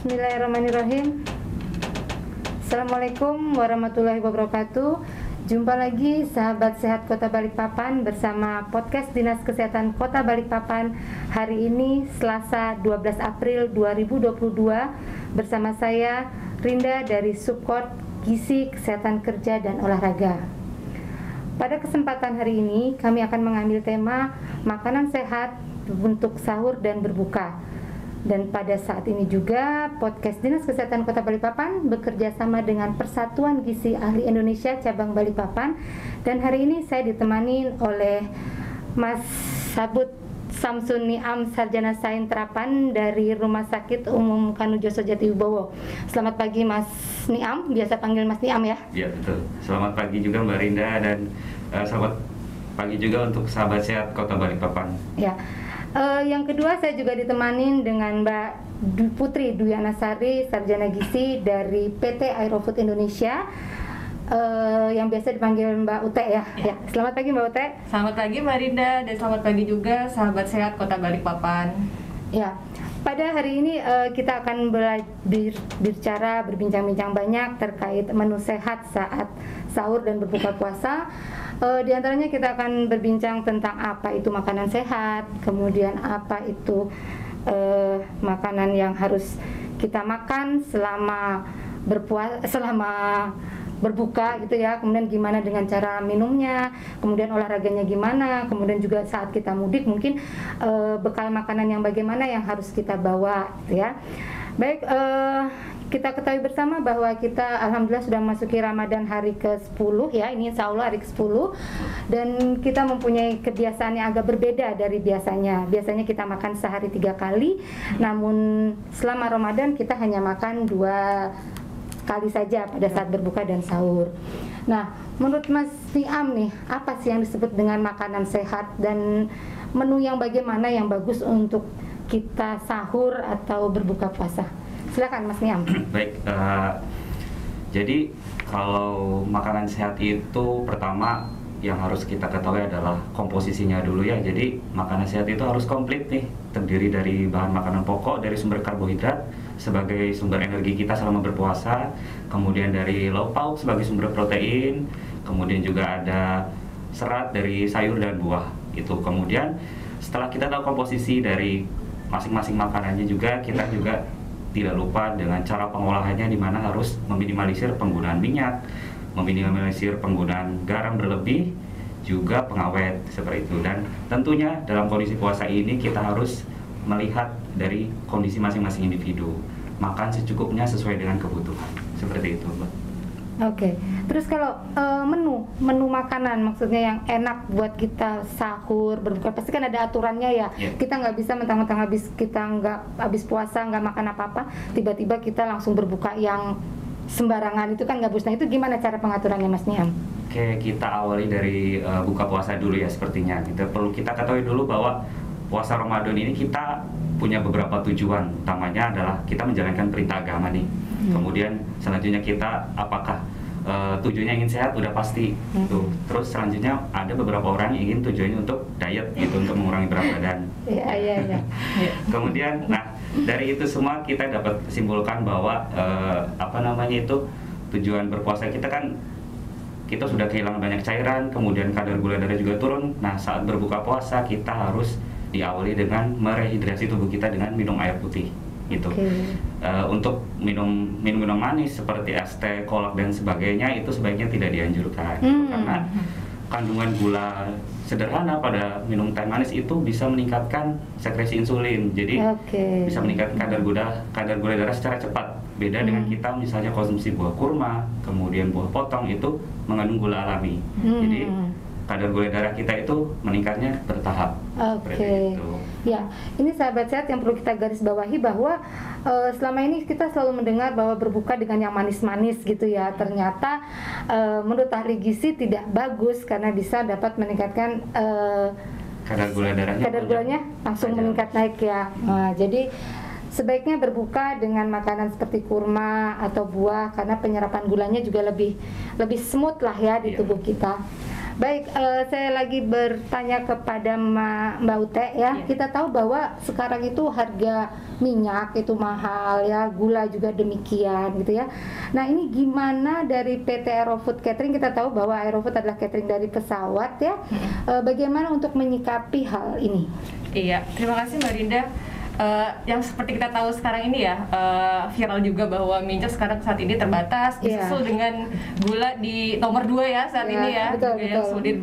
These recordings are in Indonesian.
Bismillahirrahmanirrahim. Assalamualaikum warahmatullahi wabarakatuh. Jumpa lagi sahabat sehat Kota Balikpapan bersama podcast Dinas Kesehatan Kota Balikpapan. Hari ini Selasa 12 April 2022 bersama saya Rinda dari Subkot Gizi Kesehatan Kerja dan Olahraga. Pada kesempatan hari ini kami akan mengambil tema makanan sehat untuk sahur dan berbuka. Dan pada saat ini juga podcast Dinas Kesehatan Kota Balikpapan bekerja sama dengan Persatuan Gizi Ahli Indonesia Cabang Balikpapan. Dan hari ini saya ditemani oleh Mas Sabut Samsun Niam, Sarjana Sains Terapan dari Rumah Sakit Umum Kanujoso Jatiwibowo. Selamat pagi Mas Niam, biasa panggil Mas Niam ya? Iya betul. Selamat pagi juga Mbak Rinda dan selamat pagi juga untuk sahabat sehat Kota Balikpapan. Ya. Yang kedua saya juga ditemani dengan Mbak Putri Duyanasari, Sarjana Gizi dari PT Aerofood Indonesia, yang biasa dipanggil Mbak Ute ya. Ya. Selamat pagi Mbak Ute. Selamat pagi Mbak Rinda dan selamat pagi juga sahabat sehat Kota Balikpapan. Ya. Pada hari ini kita akan berbincang-bincang banyak terkait menu sehat saat sahur dan berbuka puasa. Di antaranya kita akan berbincang tentang apa itu makanan sehat, kemudian apa itu makanan yang harus kita makan selama berbuka gitu ya, kemudian gimana dengan cara minumnya, kemudian olahraganya gimana, kemudian juga saat kita mudik mungkin bekal makanan yang bagaimana yang harus kita bawa gitu ya. Baik, kita ketahui bersama bahwa kita alhamdulillah sudah memasuki Ramadan hari ke-10 ya, ini insya Allah hari ke-10, dan kita mempunyai kebiasaan yang agak berbeda dari biasanya. Biasanya kita makan sehari 3 kali, namun selama Ramadan kita hanya makan 2 kali saja pada saat berbuka dan sahur. Nah, menurut Mas Niam nih, apa sih yang disebut dengan makanan sehat dan menu yang bagaimana yang bagus untuk kita sahur atau berbuka puasa? Silakan Mas Niam. Baik, jadi kalau makanan sehat itu pertama yang harus kita ketahui adalah komposisinya dulu ya. Jadi makanan sehat itu harus komplit nih, terdiri dari bahan makanan pokok, dari sumber karbohidrat sebagai sumber energi kita selama berpuasa, kemudian dari lauk pauk sebagai sumber protein, kemudian juga ada serat dari sayur dan buah itu. Kemudian setelah kita tahu komposisi dari masing-masing makanannya juga, kita juga tidak lupa dengan cara pengolahannya, di mana harus meminimalisir penggunaan minyak, meminimalisir penggunaan garam berlebih, juga pengawet seperti itu. Dan tentunya dalam kondisi puasa ini kita harus melihat dari kondisi masing-masing individu, makan secukupnya sesuai dengan kebutuhan, seperti itu Mbak. Oke, terus kalau menu makanan maksudnya yang enak buat kita sahur berbuka, pasti kan ada aturannya ya. Kita nggak bisa mentang-mentang habis puasa nggak makan apa-apa, tiba-tiba kita langsung berbuka yang sembarangan, itu kan nggak bagus. Nah, itu gimana cara pengaturannya Mas Niam? Oke, kita awali dari buka puasa dulu ya sepertinya. Kita ketahui dulu bahwa puasa Ramadan ini kita punya beberapa tujuan. Utamanya adalah kita menjalankan perintah agama nih. Kemudian selanjutnya kita apakah tujuannya ingin sehat, udah pasti tuh. Terus selanjutnya ada beberapa orang yang ingin tujuannya untuk diet gitu, untuk mengurangi berat badan. Iya. Kemudian dari itu semua kita dapat simpulkan bahwa tujuan berpuasa kita kan, kita sudah kehilangan banyak cairan, kemudian kadar gula darah juga turun. Nah, saat berbuka puasa kita harus diawali dengan merehidrasi tubuh kita dengan minum air putih gitu. Untuk minum manis seperti es teh, kolak dan sebagainya itu sebaiknya tidak dianjurkan gitu, karena kandungan gula sederhana pada minum teh manis itu bisa meningkatkan sekresi insulin, jadi bisa meningkatkan kadar gula darah secara cepat. Beda dengan kita misalnya konsumsi buah kurma, kemudian buah potong, itu mengandung gula alami. Jadi kadar gula darah kita itu meningkatnya bertahap. Ya, ini sahabat sehat yang perlu kita garis bawahi bahwa selama ini kita selalu mendengar bahwa berbuka dengan yang manis-manis gitu ya. Ternyata menurut ahli gizi tidak bagus karena bisa dapat meningkatkan kadar gulanya langsung meningkat naik ya. Nah, jadi sebaiknya berbuka dengan makanan seperti kurma atau buah karena penyerapan gulanya juga lebih smooth lah ya di tubuh kita. Baik, saya lagi bertanya kepada Mbak Ute ya. Iya. Kita tahu bahwa sekarang itu harga minyak itu mahal ya, gula juga demikian gitu ya. Nah, ini gimana dari PT Aerofood Catering? Kita tahu bahwa Aerofood adalah catering dari pesawat ya. Bagaimana untuk menyikapi hal ini? Iya, terima kasih Mbak Rinda. Yang seperti kita tahu sekarang ini ya, viral juga bahwa minyak sekarang saat ini terbatas, disusul dengan gula di nomor 2 ya saat ini ya, betul, juga yang sulit.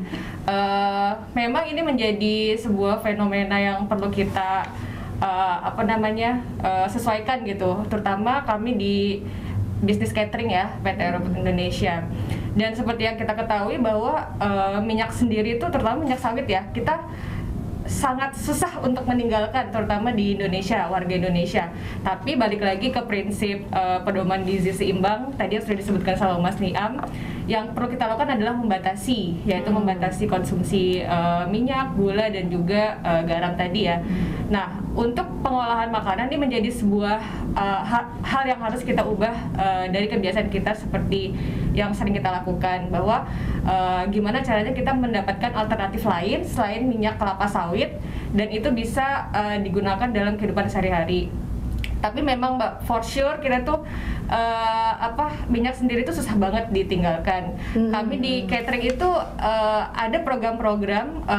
Memang ini menjadi sebuah fenomena yang perlu kita sesuaikan gitu, terutama kami di bisnis catering ya, PT Aerofood Indonesia. Dan seperti yang kita ketahui bahwa minyak sendiri itu, terutama minyak sawit ya, kita sangat susah untuk meninggalkan, terutama di Indonesia, warga Indonesia. Tapi balik lagi ke prinsip pedoman gizi seimbang tadi yang sudah disebutkan sama Mas Niam, yang perlu kita lakukan adalah membatasi, yaitu membatasi konsumsi minyak, gula, dan juga garam tadi ya. Nah, untuk pengolahan makanan ini menjadi sebuah hal yang harus kita ubah dari kebiasaan kita seperti yang sering kita lakukan, bahwa gimana caranya kita mendapatkan alternatif lain selain minyak kelapa sawit, dan itu bisa digunakan dalam kehidupan sehari-hari. Tapi memang Mbak, for sure kita tuh minyak sendiri tuh susah banget ditinggalkan. Kami di catering itu ada program-program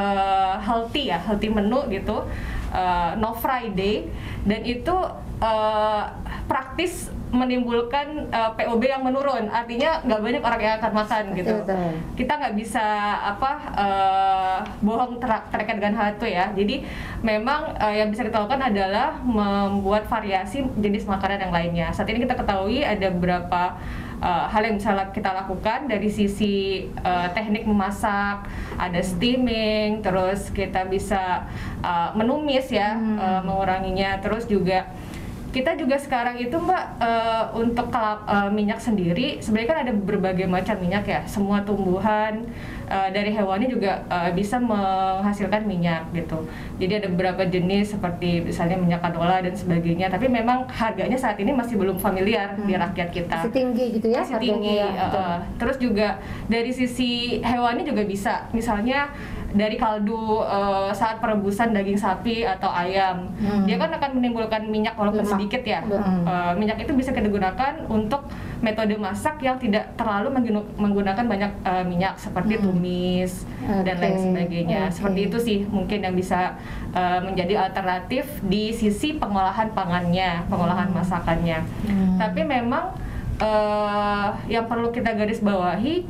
healthy menu gitu, no Friday, dan itu praktis menimbulkan POB yang menurun, artinya nggak banyak orang yang akan makan gitu. Kita nggak bisa bohong terkait dengan hal itu ya. Jadi memang yang bisa kita lakukan adalah membuat variasi jenis makanan yang lainnya. Saat ini kita ketahui ada beberapa hal yang bisa kita lakukan dari sisi teknik memasak, ada steaming, terus kita bisa menumis ya, menguranginya, terus juga kita juga sekarang itu Mbak, untuk minyak sendiri sebenarnya kan ada berbagai macam minyak ya, semua tumbuhan dari hewani juga bisa menghasilkan minyak gitu. Jadi ada beberapa jenis seperti misalnya minyak canola dan sebagainya, tapi memang harganya saat ini masih belum familiar di rakyat kita. Masih tinggi gitu ya, masih harganya tinggi ya. Terus juga dari sisi hewani juga bisa, misalnya dari kaldu saat perebusan daging sapi atau ayam, dia kan akan menimbulkan minyak walaupun sedikit ya. Minyak itu bisa kita gunakan untuk metode masak yang tidak terlalu menggunakan banyak minyak, seperti tumis dan lain sebagainya. Seperti itu sih mungkin yang bisa menjadi alternatif di sisi pengolahan pangannya, pengolahan masakannya. Tapi memang yang perlu kita garis bawahi,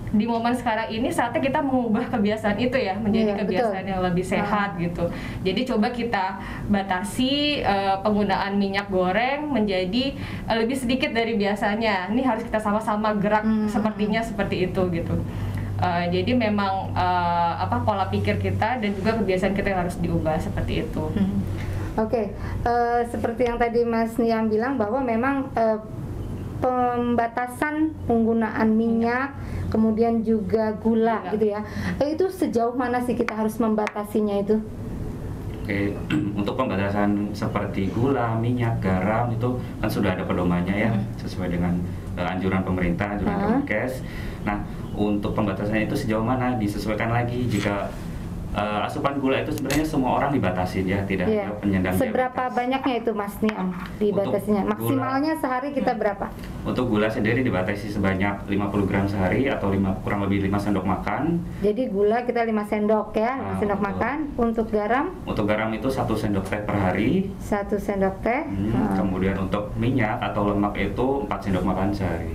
di momen sekarang ini saatnya kita mengubah kebiasaan itu ya menjadi kebiasaan yang lebih sehat gitu. Jadi coba kita batasi penggunaan minyak goreng menjadi lebih sedikit dari biasanya. Ini harus kita sama-sama gerak sepertinya seperti itu gitu. Jadi memang pola pikir kita dan juga kebiasaan kita yang harus diubah seperti itu. Oke, seperti yang tadi Mas Niam bilang bahwa memang pembatasan penggunaan minyak, kemudian juga gula gitu ya. Itu sejauh mana sih kita harus membatasinya itu? Oke, untuk pembatasan seperti gula, minyak, garam itu kan sudah ada pedomannya ya, sesuai dengan anjuran pemerintah, anjuran Kemenkes. Nah, untuk pembatasannya itu sejauh mana disesuaikan lagi. Jika asupan gula itu sebenarnya semua orang dibatasin ya, tidak ada penyandang diabetes. Seberapa banyaknya itu Mas Niam dibatasinya? Maksimalnya sehari kita berapa? Untuk gula sendiri dibatasi sebanyak 50 gram sehari atau kurang lebih 5 sendok makan. Jadi gula kita 5 sendok ya, 5 sendok makan. Untuk garam? Untuk garam itu 1 sendok teh per hari. 1 sendok teh. Kemudian untuk minyak atau lemak itu 4 sendok makan sehari.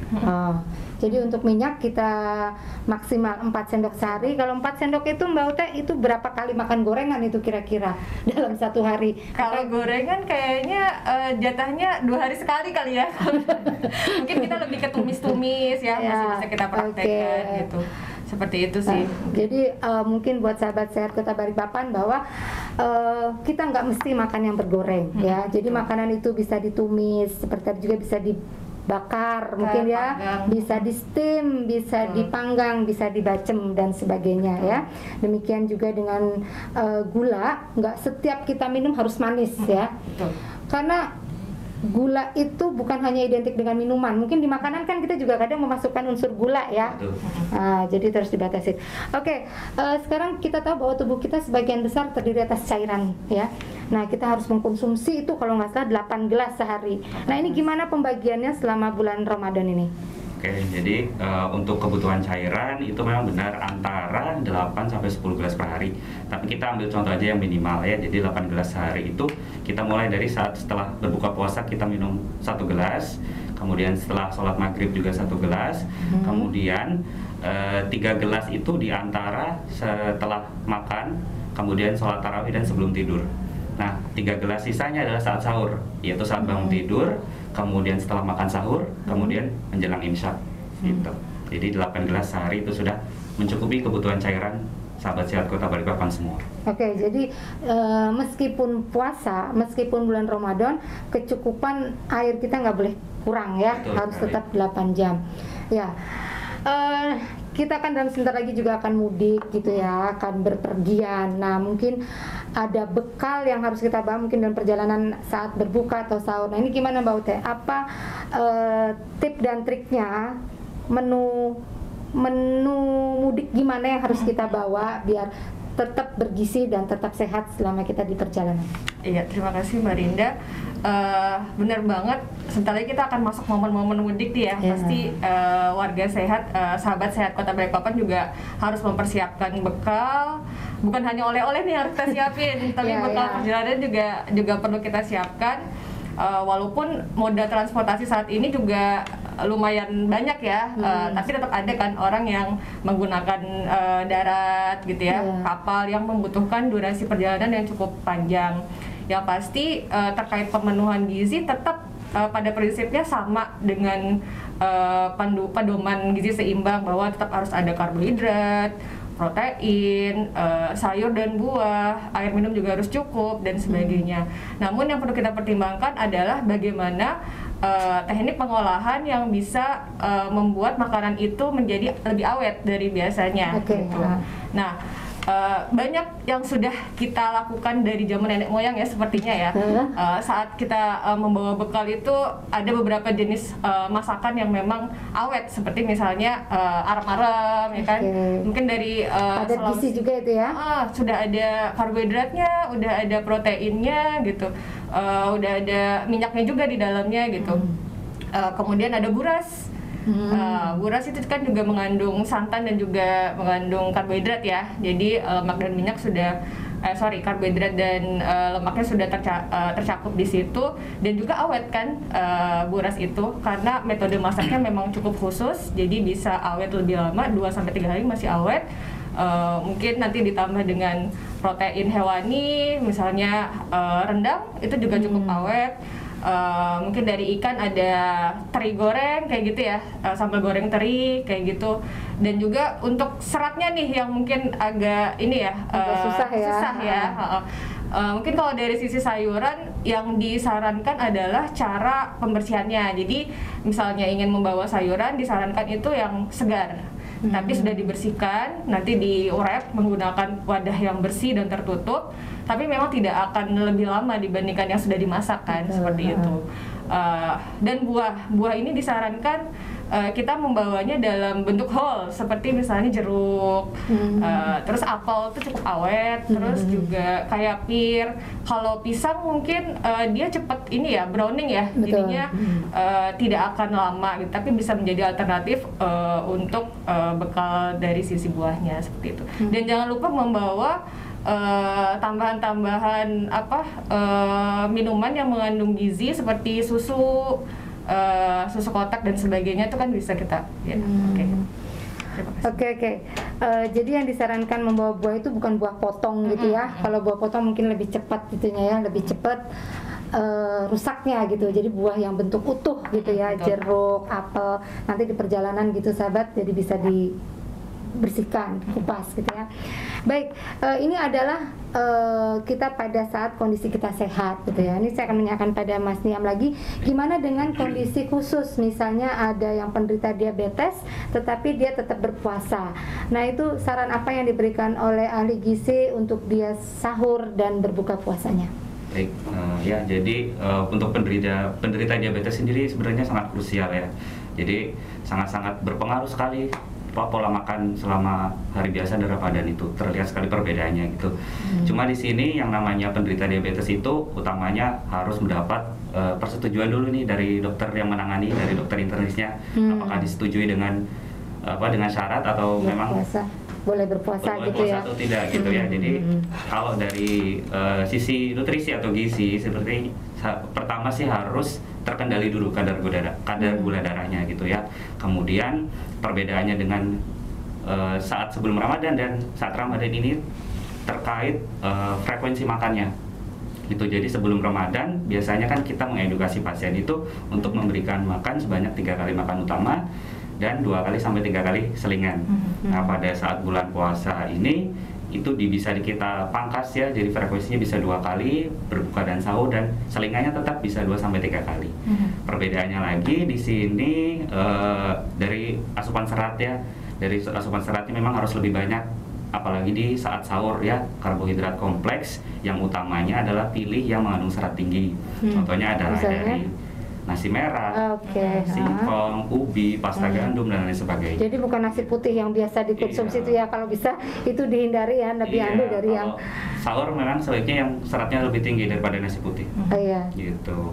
Jadi untuk minyak kita maksimal 4 sendok sehari. Kalau 4 sendok itu Mbak Ute itu berapa kali makan gorengan itu kira-kira dalam satu hari? Kalau gorengan kayaknya jatahnya 2 hari sekali kali ya. Mungkin kita lebih ke tumis-tumis ya, masih bisa kita praktekkan gitu. Seperti itu sih. Jadi mungkin buat sahabat sehat Kota Balikpapan bahwa kita nggak mesti makan yang bergoreng ya. Jadi makanan itu bisa ditumis, seperti juga bisa dibakar mungkin ya, bisa di steam, bisa dipanggang, bisa dibacem dan sebagainya ya. Demikian juga dengan gula, nggak setiap kita minum harus manis ya. Karena gula itu bukan hanya identik dengan minuman. Mungkin di makanan kan kita juga kadang memasukkan unsur gula ya. Jadi terus dibatasi. Oke, sekarang kita tahu bahwa tubuh kita sebagian besar terdiri atas cairan ya. Nah, kita harus mengkonsumsi itu kalau nggak salah 8 gelas sehari. Nah, ini gimana pembagiannya selama bulan Ramadan ini? Oke, jadi untuk kebutuhan cairan itu memang benar antara 8 sampai 10 gelas per hari. Tapi kita ambil contoh aja yang minimal ya. Jadi 8 gelas sehari itu kita mulai dari saat setelah berbuka puasa kita minum 1 gelas, kemudian setelah sholat maghrib juga 1 gelas, kemudian 3 gelas itu di antara setelah makan, kemudian sholat tarawih dan sebelum tidur. Nah, 3 gelas sisanya adalah saat sahur, yaitu saat bangun tidur, kemudian setelah makan sahur, kemudian menjelang imsak gitu. Jadi 8 gelas sehari itu sudah mencukupi kebutuhan cairan sahabat sehat Kota Balikpapan semua. Oke, jadi meskipun puasa, meskipun bulan Ramadan, kecukupan air kita nggak boleh kurang ya. Betul, harus tetap 8 jam. Ya, kita kan dalam sebentar lagi juga akan mudik gitu ya, akan berpergian. Nah, mungkin ada bekal yang harus kita bawa mungkin dalam perjalanan saat berbuka atau sahur. Nah, ini gimana Mbak Ute? Apa tip dan triknya menu mudik gimana yang harus kita bawa biar tetap bergizi dan tetap sehat selama kita di perjalanan? Iya, terima kasih Mbak Rinda. Benar banget, sebentar lagi kita akan masuk momen-momen mudik nih ya. Pasti warga sehat, sahabat sehat Kota Balikpapan juga harus mempersiapkan bekal. Bukan hanya oleh-oleh nih yang harus kita siapin, tapi bekal perjalanan juga perlu kita siapkan. Walaupun moda transportasi saat ini juga lumayan banyak ya, tapi tetap ada kan orang yang menggunakan darat gitu ya, kapal yang membutuhkan durasi perjalanan yang cukup panjang. Yang pasti terkait pemenuhan gizi tetap pada prinsipnya sama dengan pedoman gizi seimbang, bahwa tetap harus ada karbohidrat, protein, sayur dan buah, air minum juga harus cukup dan sebagainya. Namun yang perlu kita pertimbangkan adalah bagaimana teknik pengolahan yang bisa membuat makanan itu menjadi lebih awet dari biasanya. Gitu. Nah, banyak yang sudah kita lakukan dari zaman nenek moyang ya sepertinya ya. Saat kita membawa bekal itu ada beberapa jenis masakan yang memang awet, seperti misalnya arem-arem ya kan. Mungkin dari ada gizi juga itu ya. Sudah ada karbohidratnya, udah ada proteinnya gitu. Udah ada minyaknya juga di dalamnya gitu. Kemudian ada buras. Buras itu kan juga mengandung santan dan juga mengandung karbohidrat ya. Jadi lemak dan minyak sudah karbohidrat dan lemaknya sudah tercakup di situ, dan juga awet kan buras itu karena metode masaknya memang cukup khusus, jadi bisa awet lebih lama, 2-3 hari masih awet. Mungkin nanti ditambah dengan protein hewani, misalnya rendang itu juga cukup awet. Mungkin dari ikan ada teri goreng kayak gitu ya, sambal goreng teri kayak gitu. Dan juga untuk seratnya nih yang mungkin agak ini ya, susah ya. Mungkin kalau dari sisi sayuran yang disarankan adalah cara pembersihannya. Jadi misalnya ingin membawa sayuran, disarankan itu yang segar, tapi sudah dibersihkan, nanti diurep menggunakan wadah yang bersih dan tertutup. Tapi memang tidak akan lebih lama dibandingkan yang sudah dimasak kan, seperti itu. Dan buah ini disarankan kita membawanya dalam bentuk whole, seperti misalnya jeruk, terus apel itu cukup awet, terus juga kayak pir. Kalau pisang mungkin dia cepat ini ya, browning ya, jadinya tidak akan lama gitu, tapi bisa menjadi alternatif untuk bekal dari sisi buahnya seperti itu. Dan jangan lupa membawa tambahan-tambahan minuman yang mengandung gizi seperti susu kotak dan sebagainya, itu kan bisa kita ya. Oke. Jadi yang disarankan membawa buah itu bukan buah potong gitu ya. Kalau buah potong mungkin lebih cepat gitunya ya, lebih cepat rusaknya gitu. Jadi buah yang bentuk utuh gitu ya, jeruk, apel, nanti di perjalanan gitu sahabat, jadi bisa dibersihkan, kupas gitu ya. Baik, ini adalah kita pada saat kondisi kita sehat gitu ya. Ini saya akan menanyakan pada Mas Niam lagi, gimana dengan kondisi khusus, misalnya ada yang penderita diabetes tetapi dia tetap berpuasa. Nah, itu saran apa yang diberikan oleh ahli gizi untuk dia sahur dan berbuka puasanya? Baik, ya. Jadi untuk penderita diabetes sendiri sebenarnya sangat krusial ya. Jadi sangat-sangat berpengaruh sekali pola makan selama hari biasa dan Ramadan itu, terlihat sekali perbedaannya gitu. Cuma di sini yang namanya penderita diabetes itu utamanya harus mendapat persetujuan dulu nih dari dokter yang menangani, dari dokter internisnya, apakah disetujui dengan dengan syarat atau memang boleh berpuasa gitu ya atau tidak gitu ya. Jadi kalau dari sisi nutrisi atau gizi seperti pertama sih harus terkendali dulu kadar gula darahnya gitu ya. Kemudian perbedaannya dengan saat sebelum Ramadan dan saat Ramadan ini terkait frekuensi makannya gitu. Jadi sebelum Ramadan biasanya kan kita mengedukasi pasien itu untuk memberikan makan sebanyak 3 kali makan utama dan 2 kali sampai 3 kali selingan. Nah pada saat bulan puasa ini itu bisa kita pangkas ya, jadi frekuensinya bisa 2 kali berbuka dan sahur, dan selingannya tetap bisa 2 sampai 3 kali. Perbedaannya lagi di sini dari asupan serat ya, dari asupan seratnya memang harus lebih banyak, apalagi di saat sahur ya. Karbohidrat kompleks yang utamanya adalah pilih yang mengandung serat tinggi. Contohnya adalah dari nasi merah, singkong, ubi, pasta gandum dan lain sebagainya. Jadi bukan nasi putih yang biasa dikonsumsi itu ya, kalau bisa itu dihindari ya, lebih ambil dari yang sahur memang sebaiknya yang seratnya lebih tinggi daripada nasi putih. Gitu.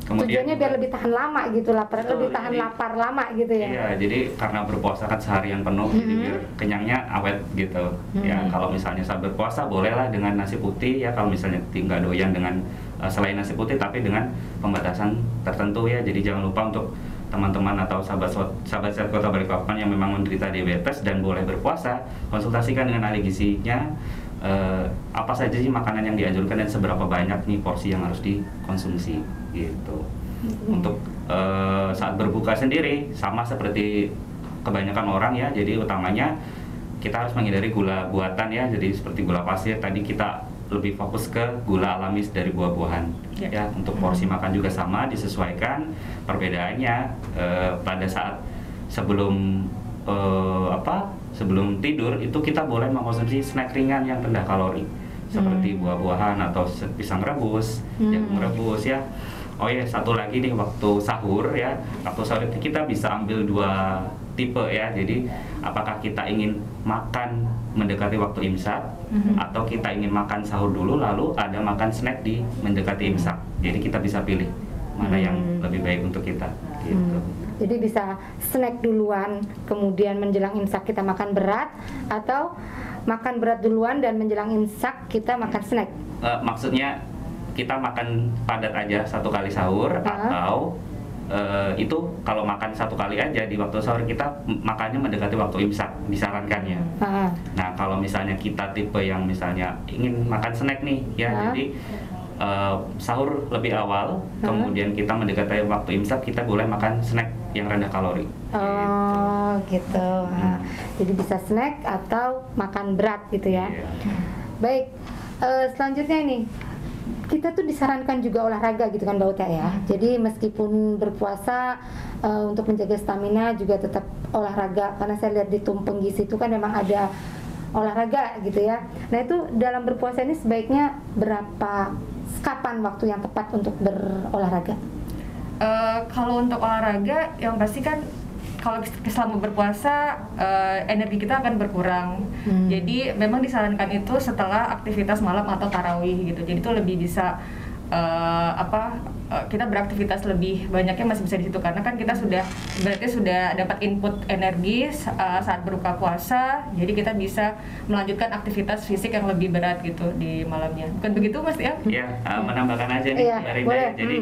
Kemudian tujuannya biar lebih tahan lama gitu, lebih tahan lapar lama gitu ya. Iya, jadi karena berpuasa kan seharian penuh, jadi biar kenyangnya awet gitu. Ya, kalau misalnya saat berpuasa bolehlah dengan nasi putih ya, kalau misalnya tinggal doyan dengan selain nasi putih tapi dengan pembatasan tertentu ya. Jadi jangan lupa untuk teman-teman atau sahabat sehat Kota Balikpapan yang memang menderita diabetes dan boleh berpuasa, konsultasikan dengan ahli gizinya apa saja sih makanan yang dianjurkan dan seberapa banyak nih porsi yang harus dikonsumsi gitu. Untuk saat berbuka sendiri sama seperti kebanyakan orang ya, jadi utamanya kita harus menghindari gula buatan ya, jadi seperti gula pasir. Tadi kita lebih fokus ke gula alami dari buah-buahan ya. Untuk porsi makan juga sama, disesuaikan. Perbedaannya pada saat sebelum sebelum tidur itu kita boleh mengkonsumsi snack ringan yang rendah kalori seperti buah-buahan atau pisang rebus, jagung rebus ya. Oh ya, satu lagi nih, waktu sahur ya. Waktu sahur itu kita bisa ambil 2 tipe ya. Jadi apakah kita ingin makan mendekati waktu imsak atau kita ingin makan sahur dulu lalu ada makan snack di mendekati imsak. Jadi kita bisa pilih mana yang lebih baik untuk kita gitu. Jadi bisa snack duluan, kemudian menjelang imsak kita makan berat, atau makan berat duluan dan menjelang imsak kita makan snack. Maksudnya kita makan padat aja 1 kali sahur, atau itu kalau makan 1 kali aja di waktu sahur, kita makannya mendekati waktu imsak disarankannya. Nah kalau misalnya kita tipe yang misalnya ingin makan snack nih ya, jadi sahur lebih awal, kemudian kita mendekati waktu imsak, kita boleh makan snack yang rendah kalori. Gitu. Jadi bisa snack atau makan berat gitu ya. Baik, selanjutnya ini kita tuh disarankan juga olahraga gitu kan Mbak Uta ya. Jadi meskipun berpuasa untuk menjaga stamina juga tetap olahraga, karena saya lihat di tumpeng gizi itu kan memang ada olahraga gitu ya. Nah itu dalam berpuasa ini sebaiknya kapan waktu yang tepat untuk berolahraga? Kalau untuk olahraga yang pasti kan kalau selama berpuasa energi kita akan berkurang. Jadi memang disarankan itu setelah aktivitas malam atau tarawih gitu. Jadi itu lebih bisa kita beraktivitas lebih banyaknya masih bisa di situ, karena kan kita berarti sudah dapat input energi saat berbuka puasa, jadi kita bisa melanjutkan aktivitas fisik yang lebih berat gitu di malamnya. Bukan begitu Mas ya? Iya, menambahkan aja nih Mbak Rinda ya. Jadi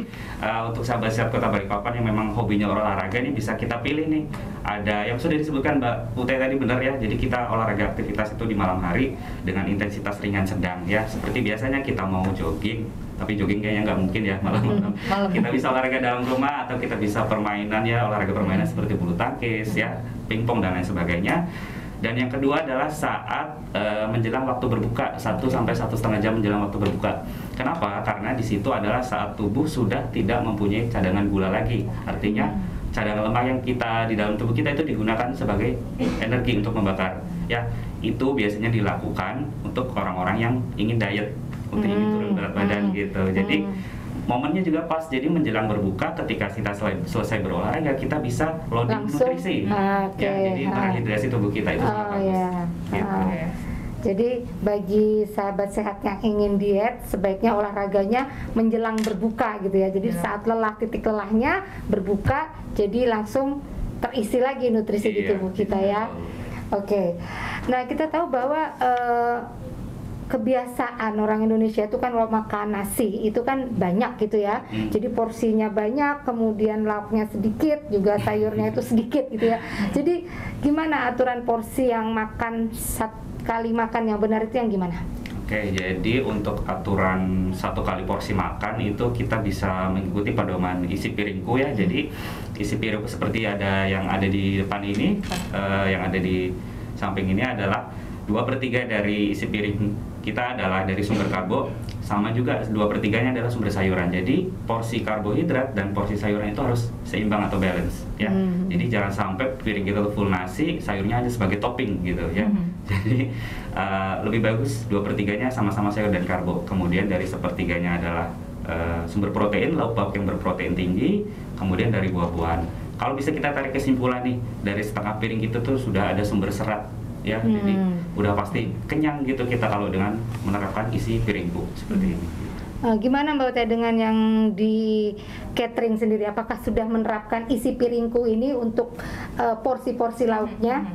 untuk sahabat sehat Kota Balikpapan yang memang hobinya olahraga nih, bisa kita pilih nih. Ada yang sudah disebutkan Mbak Uta tadi, benar ya. Jadi kita olahraga aktivitas itu di malam hari dengan intensitas ringan sedang ya. Seperti biasanya kita mau jogging, tapi jogging kayaknya nggak mungkin ya malam-malam. Kita bisa olahraga dalam rumah, atau kita bisa permainan ya, olahraga permainan seperti bulu tangkis ya, pingpong dan lain sebagainya. Dan yang kedua adalah saat menjelang waktu berbuka, 1 sampai 1,5 jam menjelang waktu berbuka. Kenapa? Karena di situ adalah saat tubuh sudah tidak mempunyai cadangan gula lagi. Artinya cadangan lemak yang kita di dalam tubuh kita itu digunakan sebagai energi untuk membakar. Ya, itu biasanya dilakukan untuk orang-orang yang ingin diet, untuk ingin turun berat badan gitu. Jadi momennya juga pas, jadi menjelang berbuka ketika kita selesai berolahraga kita bisa loading Langsung? nutrisi Oke. ya, jadi terhidrasi tubuh kita itu sangat bagus ya. gitu. Jadi bagi sahabat sehat yang ingin diet sebaiknya olahraganya menjelang berbuka gitu ya. Jadi saat lelah, titik lelahnya berbuka, jadi langsung terisi lagi nutrisi di Iya, tubuh kita ya. Oke. Nah, kita tahu bahwa kebiasaan orang Indonesia itu kan kalau makan nasi itu kan banyak gitu ya. Jadi porsinya banyak, kemudian lauknya sedikit, juga sayurnya itu sedikit gitu ya. Jadi gimana aturan porsi yang makan kali makan yang benar itu yang gimana? Oke, jadi untuk aturan 1 kali porsi makan itu kita bisa mengikuti pedoman isi piringku ya. Jadi isi piringku seperti yang ada di depan ini, yang ada di samping ini adalah 2/3 dari isi piring kita adalah dari sumber karbo, sama juga 2/3-nya adalah sumber sayuran. Jadi porsi karbohidrat dan porsi sayuran itu harus seimbang atau balance ya. Jadi jangan sampai piring kita tuh full nasi, sayurnya hanya sebagai topping gitu ya. Jadi lebih bagus 2/3-nya sama-sama sayur dan karbo. Kemudian dari 1/3-nya adalah sumber protein, lauk-lauk yang berprotein tinggi, kemudian dari buah-buahan. Kalau bisa kita tarik kesimpulan nih, dari setengah piring kita tuh sudah ada sumber serat ya, jadi udah pasti kenyang gitu kita kalau dengan menerapkan isi piringku seperti ini. Gimana Mbak Uta dengan yang di catering sendiri? Apakah sudah menerapkan isi piringku ini untuk porsi-porsi lauknya?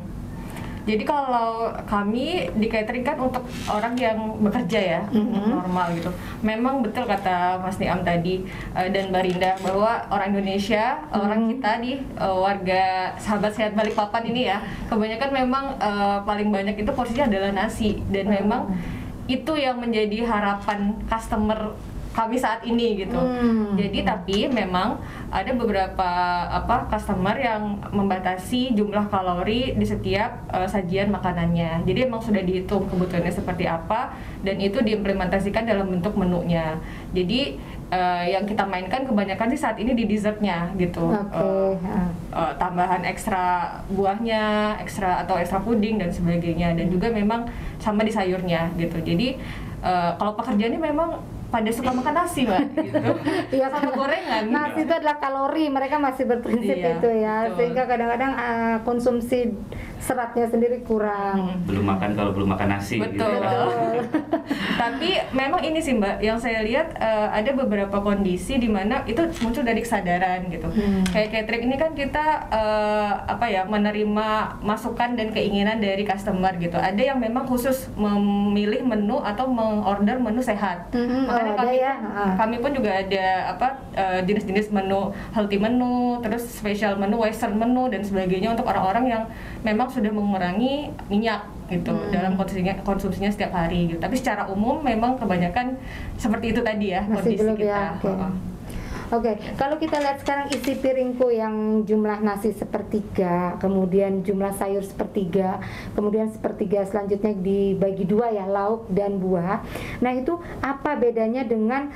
Jadi kalau kami di catering kan untuk orang yang bekerja ya, normal gitu. Memang betul kata Mas Niam tadi dan Mbak Rinda bahwa orang Indonesia, orang kita di warga sahabat sehat Balikpapan ini ya, kebanyakan memang paling banyak itu porsinya adalah nasi, dan memang itu yang menjadi harapan customer kami saat ini gitu. Jadi tapi memang ada beberapa customer yang membatasi jumlah kalori di setiap sajian makanannya. Jadi emang sudah dihitung kebutuhannya seperti apa dan itu diimplementasikan dalam bentuk menunya. Jadi yang kita mainkan kebanyakan sih saat ini di dessertnya gitu. Tambahan ekstra buahnya, ekstra puding dan sebagainya, dan juga memang sama di sayurnya gitu. Jadi kalau pekerjaannya memang pada suka makan nasi Mbak gitu. Iya, sama gorengan. Nasi itu adalah kalori, mereka masih berprinsip itu ya. Betul. Sehingga kadang-kadang konsumsi seratnya sendiri kurang. Belum makan kalau belum makan nasi. Betul. Gitu. Tapi memang ini sih Mbak, yang saya lihat ada beberapa kondisi di mana itu muncul dari kesadaran gitu. Kayak catering ini kan kita menerima masukan dan keinginan dari customer gitu. Ada yang memang khusus memilih menu atau mengorder menu sehat. Makanya kami pun juga ada jenis-jenis menu, healthy menu, terus special menu, western menu dan sebagainya untuk orang-orang yang memang sudah mengurangi minyak gitu dalam konsumsinya setiap hari gitu. Tapi secara umum memang kebanyakan seperti itu tadi ya kondisi kita. Oke, kalau kita lihat sekarang isi piringku yang jumlah nasi 1/3, kemudian jumlah sayur 1/3, kemudian 1/3 selanjutnya dibagi 2 ya, lauk dan buah. Nah itu apa bedanya dengan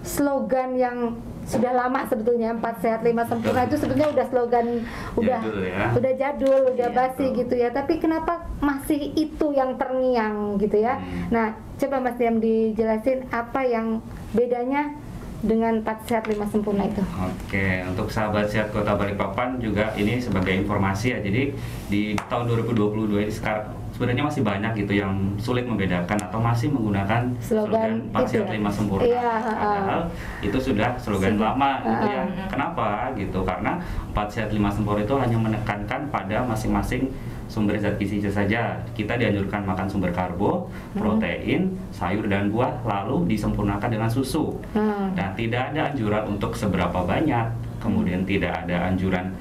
slogan yang sudah lama sebetulnya, 4 sehat 5 sempurna itu sebetulnya udah slogan udah jadul, udah basi gitu ya. Tapi kenapa masih itu yang terngiang gitu ya? Nah, coba Mas Diam dijelasin apa yang bedanya dengan 4 sehat 5 sempurna itu. Oke, untuk sahabat sehat Kota Balikpapan juga ini sebagai informasi ya. Jadi di tahun 2022 ini sebenarnya masih banyak gitu yang sulit membedakan atau masih menggunakan slogan 4 sehat 5 sempurna. Padahal itu sudah slogan lama gitu ya. Kenapa gitu? Karena 4 sehat 5 sempurna itu hanya menekankan pada masing-masing sumber zat gizi saja. Kita dianjurkan makan sumber karbo, protein, sayur dan buah, lalu disempurnakan dengan susu. Nah, tidak ada anjuran untuk seberapa banyak, kemudian tidak ada anjuran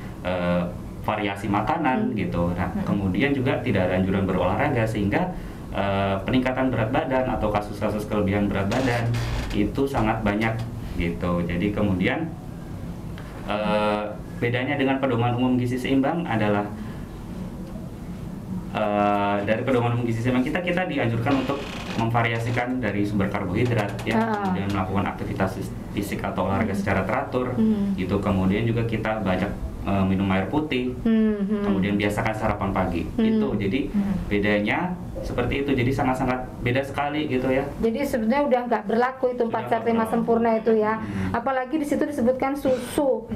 variasi makanan gitu. Nah, kemudian juga tidak ada anjuran berolahraga sehingga peningkatan berat badan atau kasus-kasus kelebihan berat badan itu sangat banyak gitu. Jadi kemudian bedanya dengan pedoman umum gizi seimbang adalah dari pedoman umum gizi seimbang kita dianjurkan untuk memvariasikan dari sumber karbohidrat ya, kemudian melakukan aktivitas fisik atau olahraga secara teratur gitu. Kemudian juga kita minum air putih, kemudian biasakan sarapan pagi. Itu jadi bedanya seperti itu, jadi sangat-sangat beda sekali gitu ya. Jadi sebenarnya udah nggak berlaku itu 4 sehat 5 sempurna itu ya. Apalagi di situ disebutkan susu,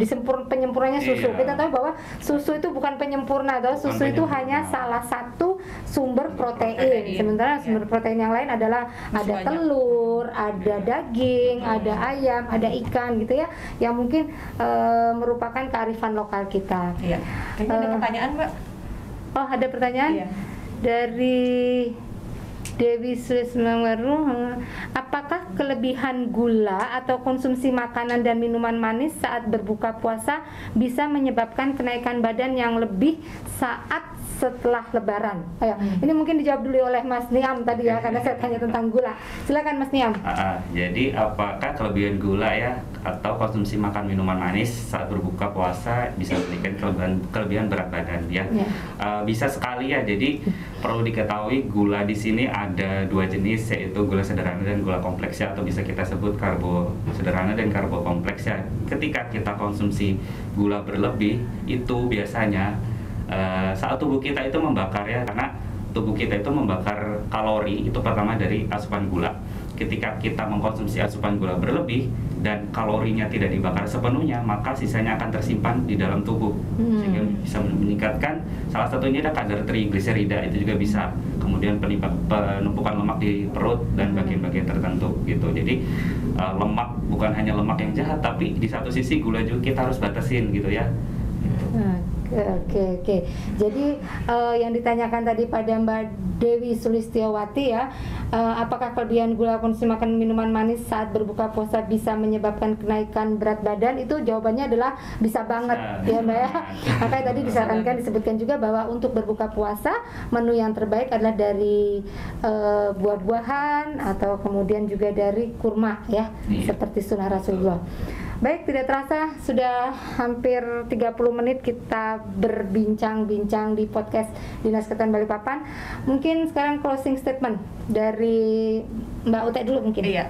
penyempurnanya susu. Iya. Kita tahu bahwa susu itu bukan penyempurna, atau susu itu hanya salah satu sumber protein. Sementara sumber protein yang lain adalah ada banyak. telur, ada daging, ada ayam, ada ikan gitu ya, yang mungkin merupakan kearifan lokal kita. Iya. Kayaknya ada pertanyaan, Mbak. Oh, ada pertanyaan? Iya. Dari Dewi Sulismawaru, apakah kelebihan gula atau konsumsi makanan dan minuman manis saat berbuka puasa bisa menyebabkan kenaikan badan yang lebih saat setelah Lebaran? Ayo, ini mungkin dijawab dulu oleh Mas Niam tadi ya, karena saya tanya tentang gula. Silakan Mas Niam. Jadi apakah kelebihan gula ya atau konsumsi makan minuman manis saat berbuka puasa bisa memberikan kelebihan berat badan ya? Bisa sekali ya. Jadi perlu diketahui gula di sini ada 2 jenis, yaitu gula sederhana dan gula kompleks ya, atau bisa kita sebut karbo sederhana dan karbo kompleks ya. Ketika kita konsumsi gula berlebih itu biasanya saat tubuh kita itu membakar ya, karena tubuh kita itu membakar kalori itu pertama dari asupan gula. Ketika kita mengkonsumsi asupan gula berlebih dan kalorinya tidak dibakar sepenuhnya, maka sisanya akan tersimpan di dalam tubuh sehingga bisa meningkatkan, salah satunya ada kadar trigliserida, itu juga bisa, kemudian penumpukan lemak di perut dan bagian-bagian tertentu gitu. Jadi lemak bukan hanya lemak yang jahat, tapi di satu sisi gula juga kita harus batasin gitu ya. Oke. Jadi yang ditanyakan tadi pada Mbak Dewi Sulistiawati ya, apakah kelebihan gula konsumsi makan minuman manis saat berbuka puasa bisa menyebabkan kenaikan berat badan? Itu jawabannya adalah bisa banget ya Mbak ya. Makanya tadi disarankan, disebutkan juga bahwa untuk berbuka puasa menu yang terbaik adalah dari buah-buahan atau kemudian juga dari kurma ya, seperti sunnah Rasulullah. Baik, tidak terasa sudah hampir 30 menit kita berbincang-bincang di podcast Dinas Kesehatan Balikpapan. Mungkin sekarang closing statement dari Mbak Ute dulu mungkin. Iya.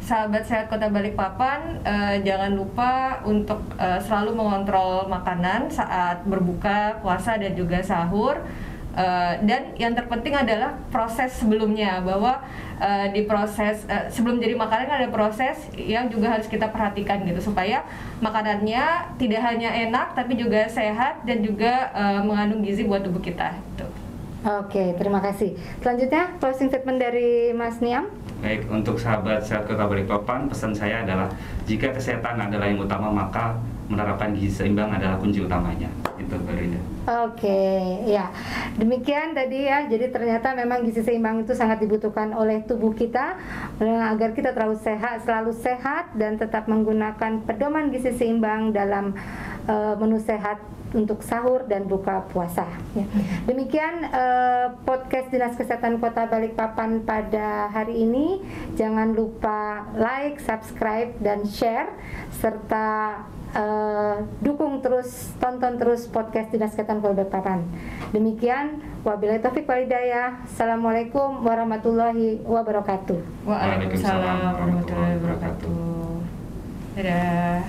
Sahabat sehat Kota Balikpapan, jangan lupa untuk selalu mengontrol makanan saat berbuka puasa dan juga sahur. Dan yang terpenting adalah proses sebelumnya, bahwa di proses sebelum jadi makanan ada proses yang juga harus kita perhatikan gitu, supaya makanannya tidak hanya enak tapi juga sehat dan juga mengandung gizi buat tubuh kita gitu. Oke, terima kasih. Selanjutnya closing statement dari Mas Niam. Baik, untuk sahabat sehat Kota Balikpapan, pesan saya adalah jika kesehatan adalah yang utama, maka menerapkan gizi seimbang adalah kunci utamanya. Itu barunya. Oke, ya. Demikian tadi ya. Jadi ternyata memang gizi seimbang itu sangat dibutuhkan oleh tubuh kita agar kita selalu sehat dan tetap menggunakan pedoman gizi seimbang dalam menu sehat untuk sahur dan buka puasa ya. Demikian podcast Dinas Kesehatan Kota Balikpapan pada hari ini. Jangan lupa like, subscribe, dan share, serta tonton terus podcast Dinas Kesehatan Kota Balikpapan. Demikian, wabillahi taufiq wal hidayah. Assalamualaikum warahmatullahi wabarakatuh. Waalaikumsalam warahmatullahi wabarakatuh. Dadah.